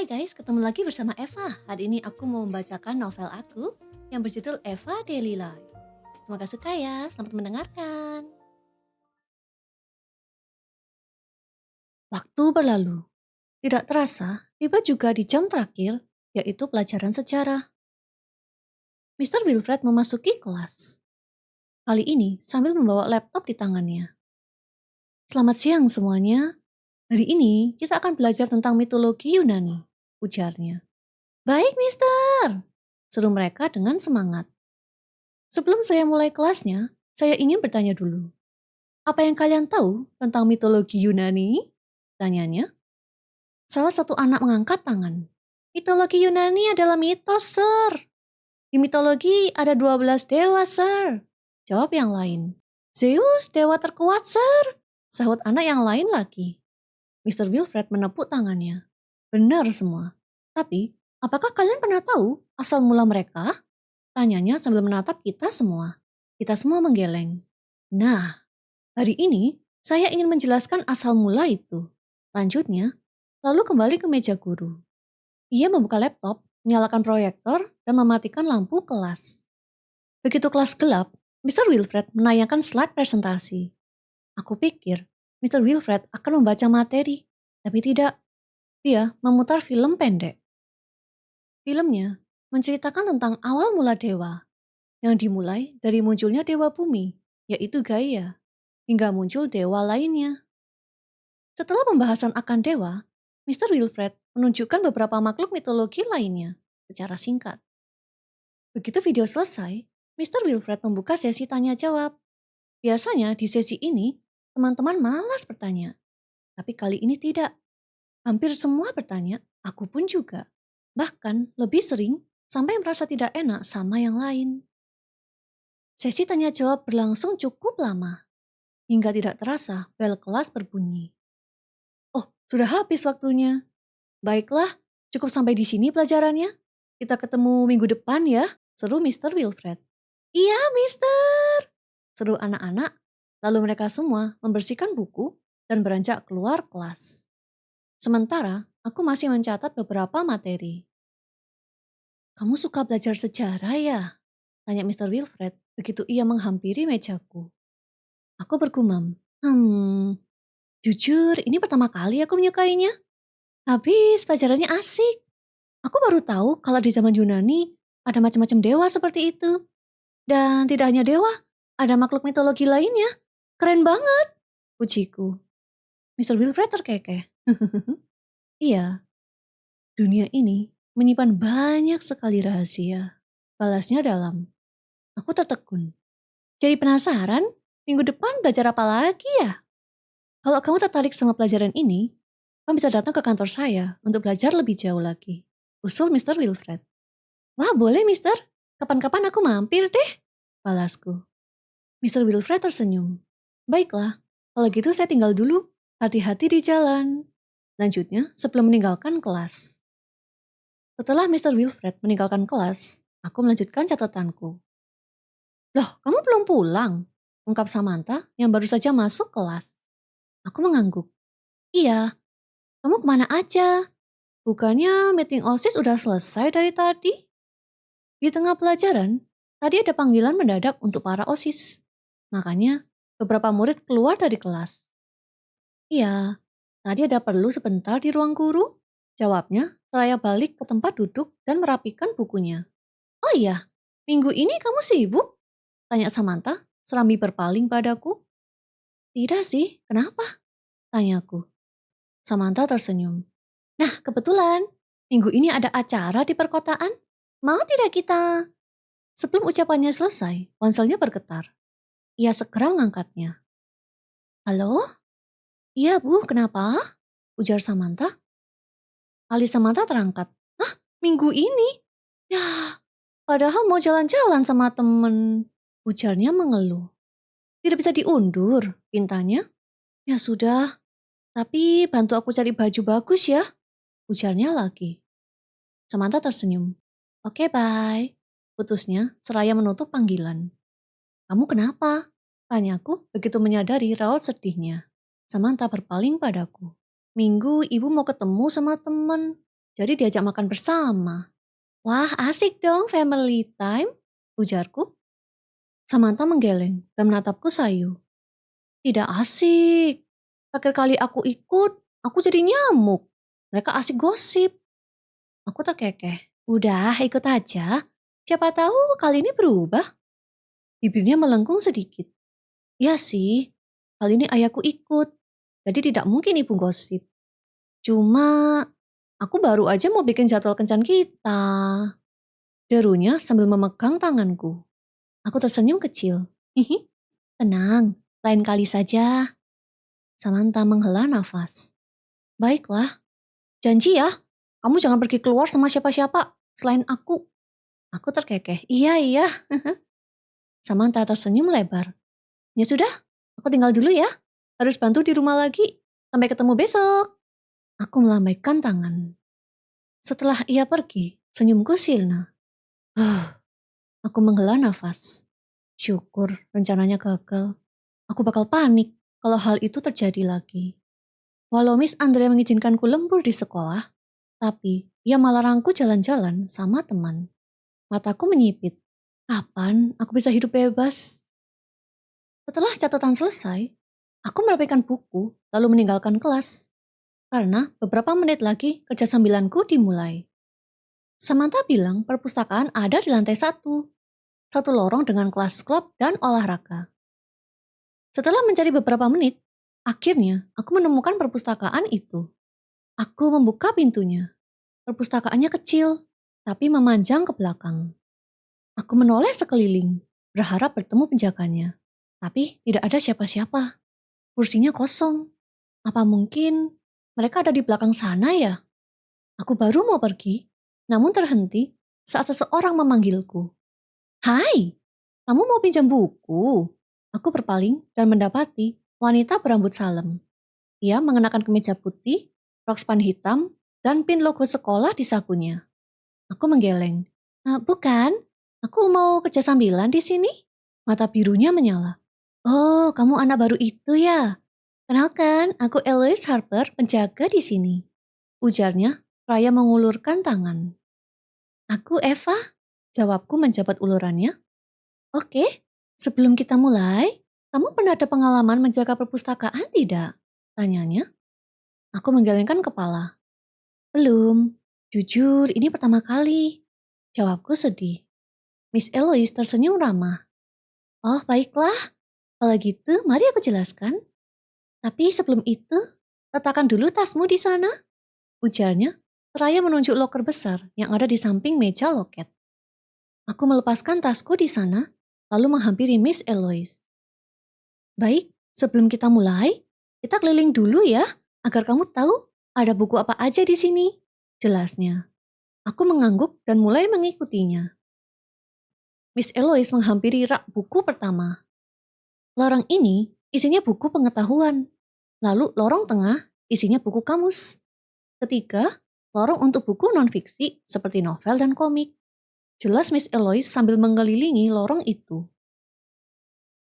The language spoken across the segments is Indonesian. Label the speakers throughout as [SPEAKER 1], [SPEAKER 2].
[SPEAKER 1] Hai guys, ketemu lagi bersama Eva. Hari ini aku mau membacakan novel aku yang berjudul Eva Daily Life. Semoga suka ya, selamat mendengarkan. Waktu berlalu. Tidak terasa, tiba juga di jam terakhir, yaitu pelajaran sejarah. Mr. Wilfred memasuki kelas. Kali ini sambil membawa laptop di tangannya. Selamat siang semuanya. Hari ini kita akan belajar tentang mitologi Yunani, ujarnya. Baik, Mister, seru mereka dengan semangat. Sebelum saya mulai kelasnya, saya ingin bertanya dulu. Apa yang kalian tahu tentang mitologi Yunani? Tanyanya. Salah satu anak mengangkat tangan. Mitologi Yunani adalah mitos, Sir. Di mitologi ada 12 dewa, Sir. Jawab yang lain. Zeus, dewa terkuat, Sir. Sahut anak yang lain lagi. Mr. Wilfred menepuk tangannya. Benar semua. Tapi, apakah kalian pernah tahu asal mula mereka? Tanyanya sambil menatap kita semua. Kita semua menggeleng. Nah, hari ini saya ingin menjelaskan asal mula itu. Lanjutnya, lalu kembali ke meja guru. Ia membuka laptop, menyalakan proyektor, dan mematikan lampu kelas. Begitu kelas gelap, Mr. Wilfred menayangkan slide presentasi. Aku pikir Mr. Wilfred akan membaca materi, tapi tidak. Dia memutar film pendek. Filmnya menceritakan tentang awal mula dewa, yang dimulai dari munculnya dewa bumi, yaitu Gaia, hingga muncul dewa lainnya. Setelah pembahasan akan dewa, Mr. Wilfred menunjukkan beberapa makhluk mitologi lainnya secara singkat. Begitu video selesai, Mr. Wilfred membuka sesi tanya jawab. Biasanya di sesi ini, teman-teman malas bertanya. Tapi kali ini tidak. Hampir semua bertanya, aku pun juga. Bahkan lebih sering sampai merasa tidak enak sama yang lain. Sesi tanya jawab berlangsung cukup lama, hingga tidak terasa bel kelas berbunyi. Oh, sudah habis waktunya. Baiklah, cukup sampai di sini pelajarannya. Kita ketemu minggu depan ya, seru Mr. Wilfred. Iya, Mister, seru anak-anak. Lalu mereka semua membersihkan buku dan beranjak keluar kelas. Sementara, aku masih mencatat beberapa materi. Kamu suka belajar sejarah ya? Tanya Mr. Wilfred begitu ia menghampiri mejaku. Aku bergumam, jujur ini pertama kali aku menyukainya. Habis pelajarannya asik. Aku baru tahu kalau di zaman Yunani ada macam-macam dewa seperti itu. Dan tidak hanya dewa, ada makhluk mitologi lainnya. Keren banget, pujiku. Mr. Wilfred terkekeh. Iya, dunia ini menyimpan banyak sekali rahasia. Balasnya dalam. Aku tertekun. Jadi penasaran, minggu depan belajar apa lagi ya? Kalau kamu tertarik sama pelajaran ini, kamu bisa datang ke kantor saya untuk belajar lebih jauh lagi. Usul Mr. Wilfred. Wah boleh Mister, kapan-kapan aku mampir deh, balasku. Mr. Wilfred tersenyum. Baiklah, kalau gitu saya tinggal dulu. Hati-hati di jalan. Lanjutnya, sebelum meninggalkan kelas. Setelah Mr. Wilfred meninggalkan kelas, aku melanjutkan catatanku. Loh, kamu belum pulang? Ungkap Samantha yang baru saja masuk kelas. Aku mengangguk. Iya, kamu kemana aja? Bukannya meeting OSIS udah selesai dari tadi? Di tengah pelajaran, tadi ada panggilan mendadak untuk para OSIS. Makanya, beberapa murid keluar dari kelas. Iya, tadi ada perlu sebentar di ruang guru? Jawabnya, seraya balik ke tempat duduk dan merapikan bukunya. Oh iya, minggu ini kamu sibuk? Tanya Samantha, serambi berpaling padaku. Tidak sih, kenapa? Tanyaku. Samantha tersenyum. Nah, kebetulan, minggu ini ada acara di perkotaan. Mau tidak kita? Sebelum ucapannya selesai, ponselnya bergetar. Ia segera mengangkatnya. Halo? Iya bu, kenapa? Ujar Samantha. Alis Samantha terangkat. Hah, minggu ini? Ya, padahal mau jalan-jalan sama temen. Ujarnya mengeluh. Tidak bisa diundur, pintanya. Ya sudah, tapi bantu aku cari baju bagus ya. Ujarnya lagi. Samantha tersenyum. Oke, bye. Putusnya seraya menutup panggilan. Kamu kenapa? Tanyaku begitu menyadari raut sedihnya. Samantha berpaling padaku. Minggu ibu mau ketemu sama temen. jadi diajak makan bersama. Wah, asik dong family time, ujarku. Samantha menggeleng dan menatapku sayu. Tidak asik. Terakhir kali aku ikut, aku jadi nyamuk. Mereka asik gosip. Aku terkekeh. Udah, ikut aja. Siapa tahu kali ini berubah. Bibirnya melengkung sedikit. Ya sih, kali ini ayahku ikut. Jadi tidak mungkin ibu gosip. Cuma, aku baru aja mau bikin jadwal kencan kita. Derunya sambil memegang tanganku. Aku tersenyum kecil. Hihi, tenang, lain kali saja. Samantha menghela nafas. Baiklah, janji ya, kamu jangan pergi keluar sama siapa-siapa selain aku. Aku terkekeh. Iya, iya. Samantha tersenyum lebar. Ya sudah, aku tinggal dulu ya. Harus bantu di rumah lagi. Sampai ketemu besok. Aku melambaikan tangan. Setelah ia pergi, senyumku sirna. Aku menghela nafas. Syukur rencananya gagal. Aku bakal panik kalau hal itu terjadi lagi. Walau Miss Andrea mengizinkanku lembur di sekolah, tapi ia malah rangku jalan-jalan sama teman. Mataku menyipit. Kapan aku bisa hidup bebas? Setelah catatan selesai, aku merapikan buku lalu meninggalkan kelas. Karena beberapa menit lagi kerja sambilanku dimulai. Samantha bilang perpustakaan ada di lantai 1. Satu lorong dengan kelas klub dan olahraga. Setelah mencari beberapa menit, akhirnya aku menemukan perpustakaan itu. Aku membuka pintunya. Perpustakaannya kecil, tapi memanjang ke belakang. Aku menoleh sekeliling, berharap bertemu penjaganya. Tapi tidak ada siapa-siapa. Kursinya kosong. Apa mungkin mereka ada di belakang sana ya? Aku baru mau pergi, namun terhenti saat seseorang memanggilku. Hai, kamu mau pinjam buku? Aku berpaling dan mendapati wanita berambut salem. Ia mengenakan kemeja putih, rok span hitam, dan pin logo sekolah di sakunya. Aku menggeleng. Bukan, aku mau kerja sambilan di sini. Mata birunya menyala. Oh, kamu anak baru itu ya? Kenalkan, aku Eloise Harper, penjaga di sini. Ujarnya, Raya mengulurkan tangan. Aku Eva, jawabku menjabat ulurannya. Oke, sebelum kita mulai, kamu pernah ada pengalaman menjaga perpustakaan tidak? Tanyanya. Aku menggelengkan kepala. Belum, jujur ini pertama kali. Jawabku sedih. Miss Eloise tersenyum ramah. Oh baiklah, kalau gitu mari aku jelaskan. Tapi sebelum itu, letakkan dulu tasmu di sana. Ujarnya, seraya menunjuk loker besar yang ada di samping meja loket. Aku melepaskan tasku di sana, lalu menghampiri Miss Eloise. Baik, sebelum kita mulai, kita keliling dulu ya, agar kamu tahu ada buku apa aja di sini. Jelasnya. Aku mengangguk dan mulai mengikutinya. Miss Eloise menghampiri rak buku pertama. Lorong ini isinya buku pengetahuan. Lalu lorong tengah isinya buku kamus. Ketiga, lorong untuk buku non-fiksi seperti novel dan komik. Jelas Miss Eloise sambil mengelilingi lorong itu.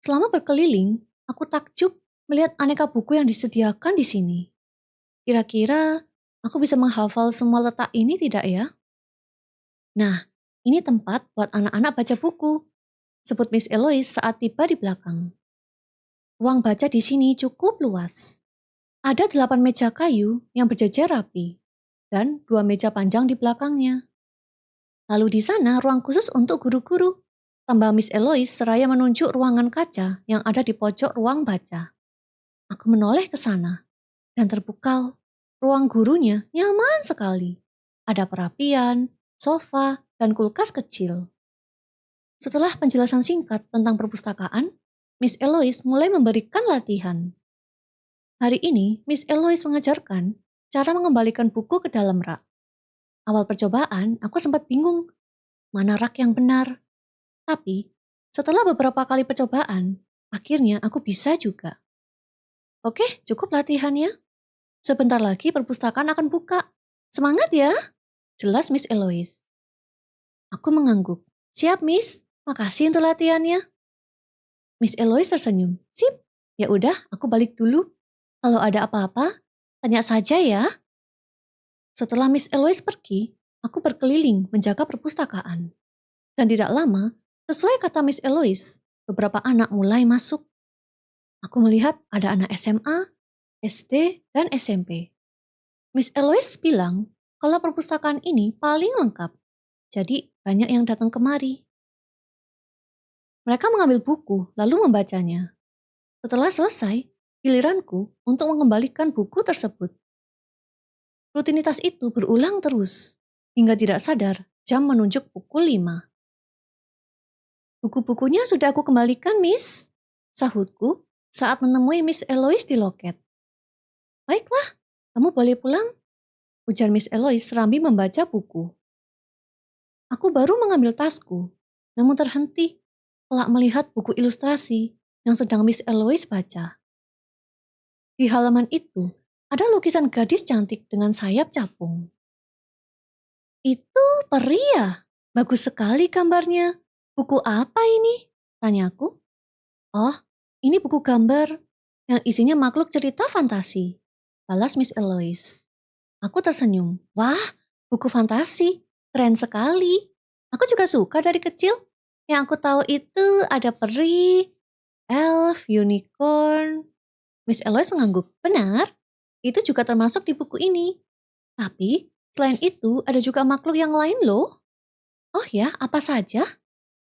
[SPEAKER 1] Selama berkeliling, aku takjub melihat aneka buku yang disediakan di sini. Kira-kira aku bisa menghafal semua letak ini tidak ya? Nah, ini tempat buat anak-anak baca buku, sebut Miss Eloise saat tiba di belakang. Ruang baca di sini cukup luas. Ada 8 meja kayu yang berjajar rapi, dan 2 meja panjang di belakangnya. Lalu di sana ruang khusus untuk guru-guru, tambah Miss Eloise seraya menunjuk ruangan kaca yang ada di pojok ruang baca. Aku menoleh ke sana, dan terpukau. Ruang gurunya nyaman sekali. Ada perapian, sofa, dan kulkas kecil. Setelah penjelasan singkat tentang perpustakaan, Miss Eloise mulai memberikan latihan. Hari ini, Miss Eloise mengajarkan cara mengembalikan buku ke dalam rak. Awal percobaan, aku sempat bingung mana rak yang benar. Tapi, setelah beberapa kali percobaan, akhirnya aku bisa juga. Oke, cukup latihannya. Sebentar lagi perpustakaan akan buka. Semangat ya! Jelas Miss Eloise. Aku mengangguk. Siap, Miss. Makasih untuk latihannya. Miss Eloise tersenyum. Sip. Ya udah, aku balik dulu. Kalau ada apa-apa, tanya saja ya. Setelah Miss Eloise pergi, aku berkeliling menjaga perpustakaan. Dan tidak lama, sesuai kata Miss Eloise, beberapa anak mulai masuk. Aku melihat ada anak SMA, SD, dan SMP. Miss Eloise bilang kalau perpustakaan ini paling lengkap, jadi banyak yang datang kemari. Mereka mengambil buku lalu membacanya. Setelah selesai, giliranku untuk mengembalikan buku tersebut. Rutinitas itu berulang terus, hingga tidak sadar jam menunjuk pukul 5. Buku-bukunya sudah aku kembalikan, Miss, sahutku saat menemui Miss Eloise di loket. Baiklah, kamu boleh pulang, ujar Miss Eloise serambi membaca buku. Aku baru mengambil tasku, namun terhenti kelak melihat buku ilustrasi yang sedang Miss Eloise baca. Di halaman itu, ada lukisan gadis cantik dengan sayap capung. Itu peri ya? Bagus sekali gambarnya. Buku apa ini? Tanyaku. Oh, ini buku gambar yang isinya makhluk cerita fantasi. Balas Miss Eloise. Aku tersenyum. Wah, buku fantasi. Keren sekali. Aku juga suka dari kecil. Yang aku tahu itu ada peri, elf, unicorn. Miss Eloise mengangguk. Benar, itu juga termasuk di buku ini. Tapi, selain itu ada juga makhluk yang lain loh. Oh ya, apa saja?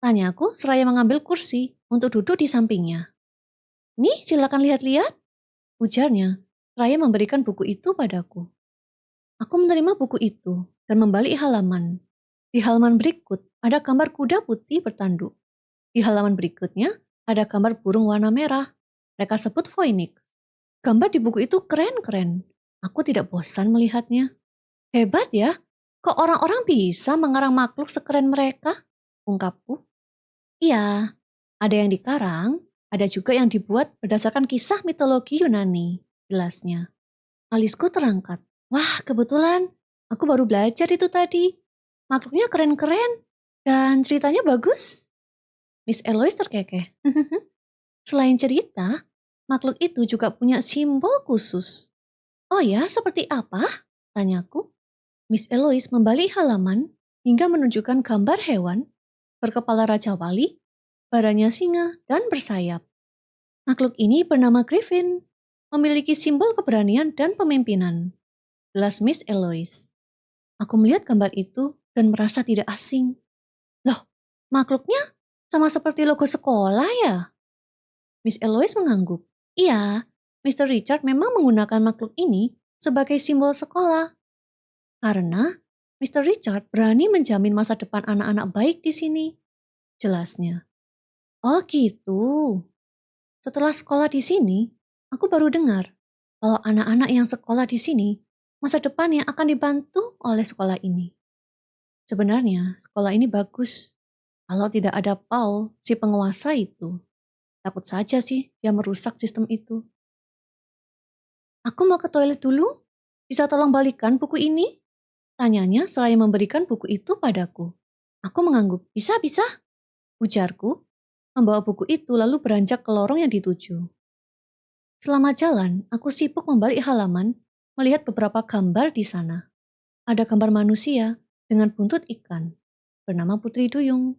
[SPEAKER 1] Tanyaku seraya mengambil kursi untuk duduk di sampingnya. Nih, silakan lihat-lihat, ujarnya, seraya memberikan buku itu padaku. Aku menerima buku itu dan membalik halaman. Di halaman berikut ada gambar kuda putih bertanduk. Di halaman berikutnya ada gambar burung warna merah. Mereka sebut phoenix. Gambar di buku itu keren-keren. Aku tidak bosan melihatnya. Hebat ya, kok orang-orang bisa mengarang makhluk sekeren mereka? Ungkapku. Iya, ada yang dikarang, ada juga yang dibuat berdasarkan kisah mitologi Yunani, jelasnya. Alisku terangkat. Wah, kebetulan aku baru belajar itu tadi. Makhluknya keren-keren dan ceritanya bagus. Miss Eloise terkekeh. Selain cerita, makhluk itu juga punya simbol khusus. Oh ya, seperti apa? Tanyaku. Miss Eloise membalik halaman hingga menunjukkan gambar hewan berkepala Raja Wali, badannya singa, dan bersayap. Makhluk ini bernama Griffin, memiliki simbol keberanian dan pemimpinan. Jelas Miss Eloise. Aku melihat gambar itu dan merasa tidak asing. Loh, makhluknya sama seperti logo sekolah ya? Miss Eloise mengangguk. Iya, Mr. Richard memang menggunakan makhluk ini sebagai simbol sekolah. Karena Mr. Richard berani menjamin masa depan anak-anak baik di sini. Jelasnya. Oh gitu. Setelah sekolah di sini, aku baru dengar kalau anak-anak yang sekolah di sini masa depannya akan dibantu oleh sekolah ini. Sebenarnya sekolah ini bagus kalau tidak ada Paul, si penguasa itu. Takut saja sih dia merusak sistem itu. Aku mau ke toilet dulu. Bisa tolong balikan buku ini? Tanyanya seraya memberikan buku itu padaku. Aku mengangguk. Bisa. Ujarku, membawa buku itu lalu beranjak ke lorong yang dituju. Selama jalan, aku sibuk membalik halaman, melihat beberapa gambar di sana. Ada gambar manusia dengan buntut ikan, bernama Putri Duyung.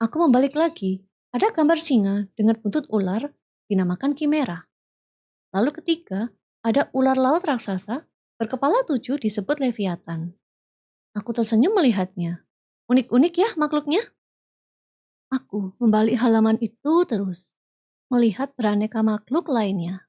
[SPEAKER 1] Aku membalik lagi, ada gambar singa dengan buntut ular, dinamakan Kimera. Lalu ketiga, ada ular laut raksasa, berkepala 7 disebut Leviathan. Aku tersenyum melihatnya. Unik-unik ya makhluknya. Aku membalik halaman itu terus, melihat beraneka makhluk lainnya.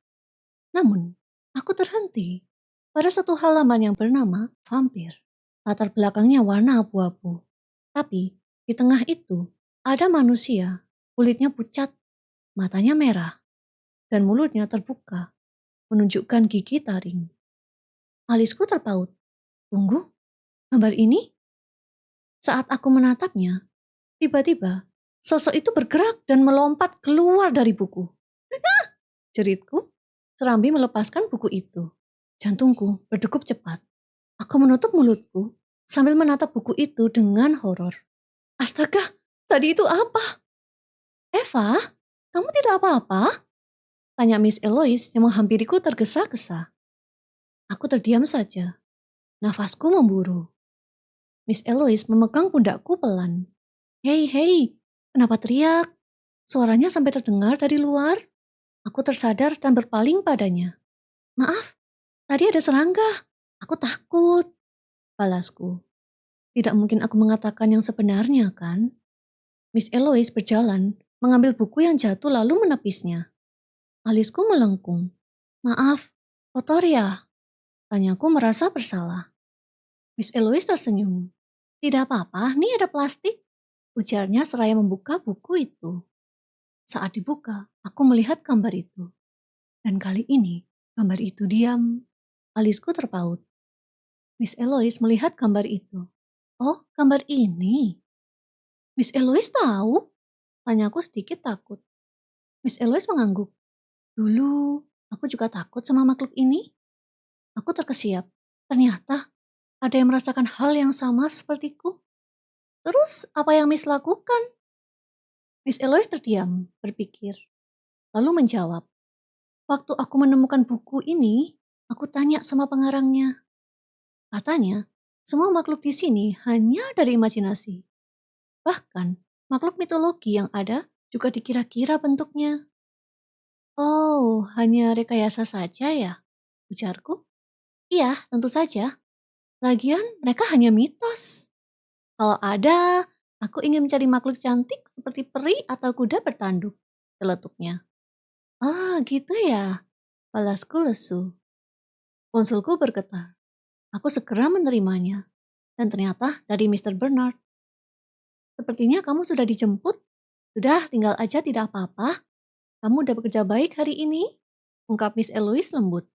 [SPEAKER 1] Namun, aku terhenti pada satu halaman yang bernama vampir. Latar belakangnya warna abu-abu. Tapi, di tengah itu, ada manusia, kulitnya pucat, matanya merah, dan mulutnya terbuka, menunjukkan gigi taring. Alisku terpaut. Tunggu, gambar ini? Saat aku menatapnya, tiba-tiba sosok itu bergerak dan melompat keluar dari buku. Jeritku, serambi melepaskan buku itu. Jantungku berdegup cepat. Aku menutup mulutku sambil menatap buku itu dengan horor. Astaga, tadi itu apa? Eva, kamu tidak apa-apa? Tanya Miss Eloise yang menghampiriku tergesa-gesa. Aku terdiam saja. Nafasku memburu. Miss Eloise memegang pundakku pelan. Hei, hei, kenapa teriak? Suaranya sampai terdengar dari luar. Aku tersadar dan berpaling padanya. Maaf, tadi ada serangga. Aku takut. Balasku. Tidak mungkin aku mengatakan yang sebenarnya, kan? Miss Eloise berjalan, mengambil buku yang jatuh lalu menepisnya. Alisku melengkung. Maaf, kotor ya? Tanyaku merasa bersalah. Miss Eloise tersenyum. Tidak apa-apa, nih ada plastik. Ujarnya seraya membuka buku itu. Saat dibuka, aku melihat gambar itu. Dan kali ini, gambar itu diam. Alisku terpaut. Miss Eloise melihat gambar itu. Oh, gambar ini. Miss Eloise tahu? Tanyaku sedikit takut. Miss Eloise mengangguk. Dulu, aku juga takut sama makhluk ini. Aku terkesiap. Ternyata ada yang merasakan hal yang sama sepertiku. Terus apa yang Miss lakukan? Miss Eloise terdiam, berpikir. Lalu menjawab. Waktu aku menemukan buku ini, aku tanya sama pengarangnya. Katanya, semua makhluk di sini hanya dari imajinasi. Bahkan, makhluk mitologi yang ada juga dikira-kira bentuknya. Oh, hanya rekayasa saja ya? Ujarku. Iya, tentu saja. Lagian mereka hanya mitos. Kalau ada, aku ingin mencari makhluk cantik seperti peri atau kuda bertanduk. Celetuknya. Ah, gitu ya. Balasku lesu. Konsulku bergetar. Aku segera menerimanya. Dan ternyata dari Mr. Bernard. Sepertinya kamu sudah dijemput. Sudah, tinggal aja tidak apa-apa. Kamu udah bekerja baik hari ini. Ungkap Miss Eloise lembut.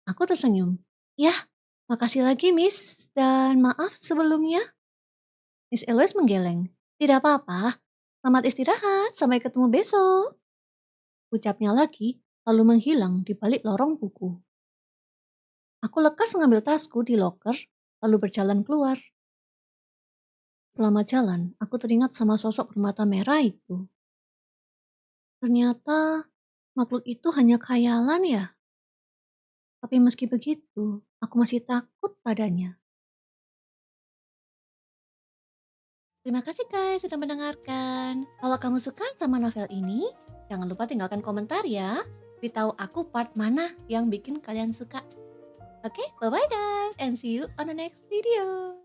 [SPEAKER 1] Aku tersenyum. Yah, makasih lagi Miss. Dan maaf sebelumnya. Miss Eloise menggeleng. Tidak apa-apa. Selamat istirahat. Sampai ketemu besok. Ucapnya lagi, lalu menghilang di balik lorong buku. Aku lekas mengambil tasku di loker, lalu berjalan keluar. Selama jalan, aku teringat sama sosok bermata merah itu. Ternyata makhluk itu hanya khayalan ya. Tapi meski begitu, aku masih takut padanya. Terima kasih guys sudah mendengarkan. Kalau kamu suka sama novel ini, jangan lupa tinggalkan komentar ya. Beritahu aku part mana yang bikin kalian suka. Oke, bye-bye guys and see you on the next video.